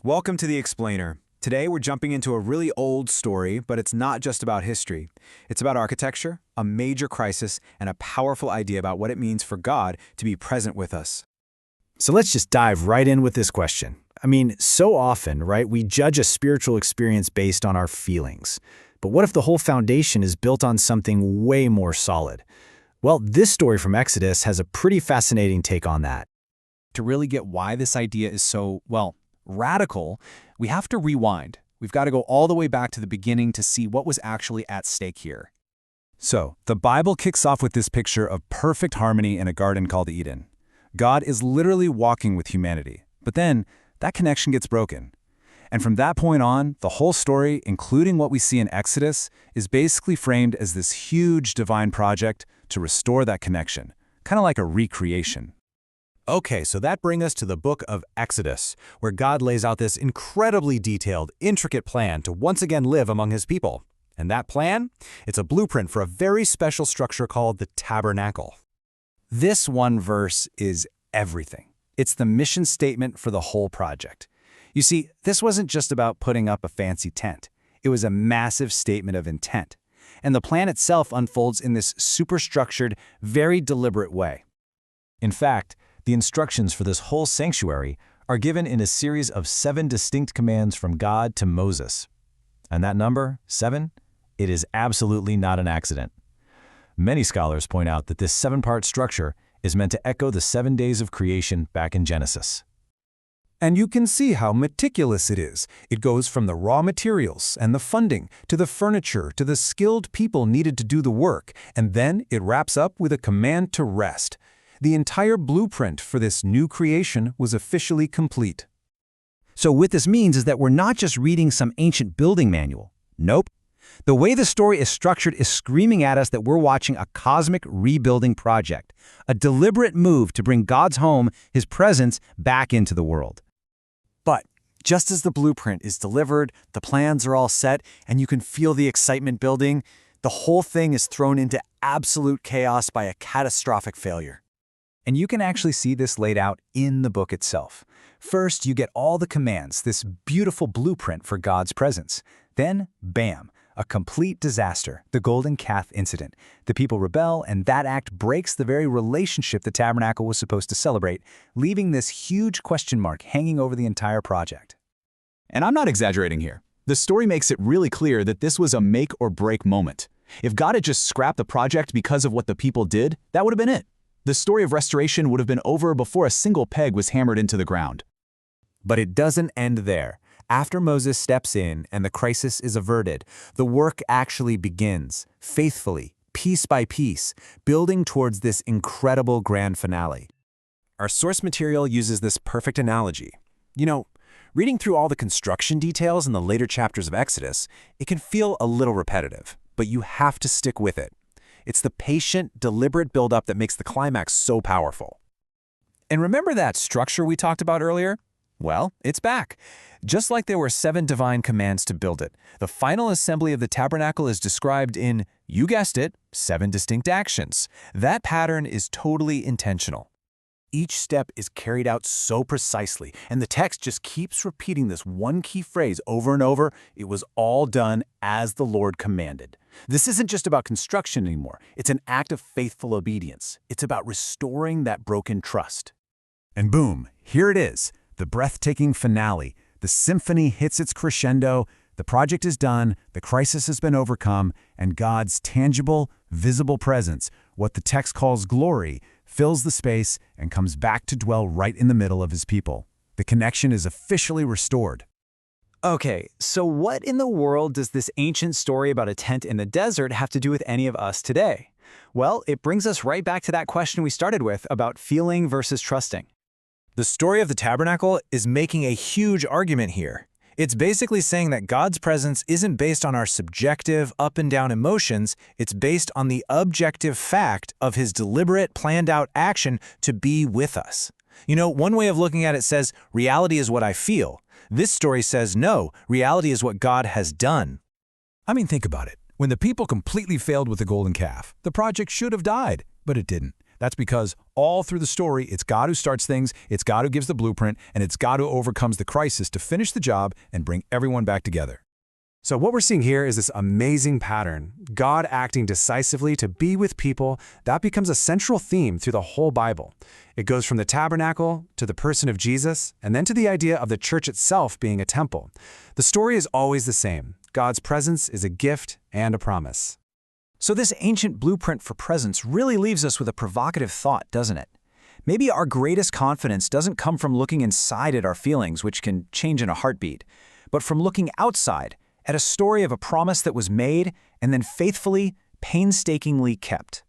Welcome to The Explainer. Today we're jumping into a really old story, but it's not just about history. It's about architecture, a major crisis, and a powerful idea about what it means for God to be present with us. So let's just dive right in with this question. So often, right, we judge a spiritual experience based on our feelings. But what if the whole foundation is built on something way more solid? Well, this story from Exodus has a pretty fascinating take on that. To really get why this idea is so, radical, we have to rewind. We've got to go all the way back to the beginning to see what was actually at stake here. So, the Bible kicks off with this picture of perfect harmony in a garden called Eden. God is literally walking with humanity, but then that connection gets broken. And from that point on, the whole story, including what we see in Exodus, is basically framed as this huge divine project to restore that connection, kind of like a recreation. Okay, so that brings us to the book of Exodus, where God lays out this incredibly detailed, intricate plan to once again live among his people. And that plan? It's a blueprint for a very special structure called the tabernacle. This one verse is everything. It's the mission statement for the whole project. You see, this wasn't just about putting up a fancy tent. It was a massive statement of intent. And the plan itself unfolds in this superstructured, very deliberate way. In fact, the instructions for this whole sanctuary are given in a series of 7 distinct commands from God to Moses. And that number, 7, it is absolutely not an accident. Many scholars point out that this 7-part structure is meant to echo the 7 days of creation back in Genesis. And you can see how meticulous it is. It goes from the raw materials and the funding to the furniture to the skilled people needed to do the work, and then it wraps up with a command to rest. The entire blueprint for this new creation was officially complete. So what this means is that we're not just reading some ancient building manual. Nope. The way the story is structured is screaming at us that we're watching a cosmic rebuilding project, a deliberate move to bring God's home, his presence, back into the world. But just as the blueprint is delivered, the plans are all set, and you can feel the excitement building, the whole thing is thrown into absolute chaos by a catastrophic failure. And you can actually see this laid out in the book itself. First, you get all the commands, this beautiful blueprint for God's presence. Then, bam, a complete disaster, the golden calf incident. The people rebel, and that act breaks the very relationship the tabernacle was supposed to celebrate, leaving this huge question mark hanging over the entire project. And I'm not exaggerating here. The story makes it really clear that this was a make or break moment. If God had just scrapped the project because of what the people did, that would have been it. The story of restoration would have been over before a single peg was hammered into the ground. But it doesn't end there. After Moses steps in and the crisis is averted, the work actually begins, faithfully, piece by piece, building towards this incredible grand finale. Our source material uses this perfect analogy. Reading through all the construction details in the later chapters of Exodus, it can feel a little repetitive, but you have to stick with it. It's the patient, deliberate buildup that makes the climax so powerful. And remember that structure we talked about earlier? Well, it's back. Just like there were 7 divine commands to build it, the final assembly of the tabernacle is described in, you guessed it, 7 distinct actions. That pattern is totally intentional. Each step is carried out so precisely, and the text just keeps repeating this one key phrase over and over: it was all done as the Lord commanded. This isn't just about construction anymore. It's an act of faithful obedience. It's about restoring that broken trust. And boom, here it is, the breathtaking finale. The symphony hits its crescendo, the project is done, the crisis has been overcome, and God's tangible, visible presence, what the text calls glory, fills the space and comes back to dwell right in the middle of his people. The connection is officially restored. Okay, so what in the world does this ancient story about a tent in the desert have to do with any of us today? Well, it brings us right back to that question we started with about feeling versus trusting. The story of the tabernacle is making a huge argument here. It's basically saying that God's presence isn't based on our subjective up and down emotions, it's based on the objective fact of his deliberate, planned out action to be with us. One way of looking at it says, reality is what I feel. This story says, no, reality is what God has done. Think about it. When the people completely failed with the golden calf, the project should have died, but it didn't. That's because all through the story, it's God who starts things, it's God who gives the blueprint, and it's God who overcomes the crisis to finish the job and bring everyone back together. So what we're seeing here is this amazing pattern. God acting decisively to be with people, that becomes a central theme through the whole Bible. It goes from the tabernacle to the person of Jesus, and then to the idea of the church itself being a temple. The story is always the same. God's presence is a gift and a promise. So this ancient blueprint for presence really leaves us with a provocative thought, doesn't it? Maybe our greatest confidence doesn't come from looking inside at our feelings, which can change in a heartbeat, but from looking outside at a story of a promise that was made and then faithfully, painstakingly kept.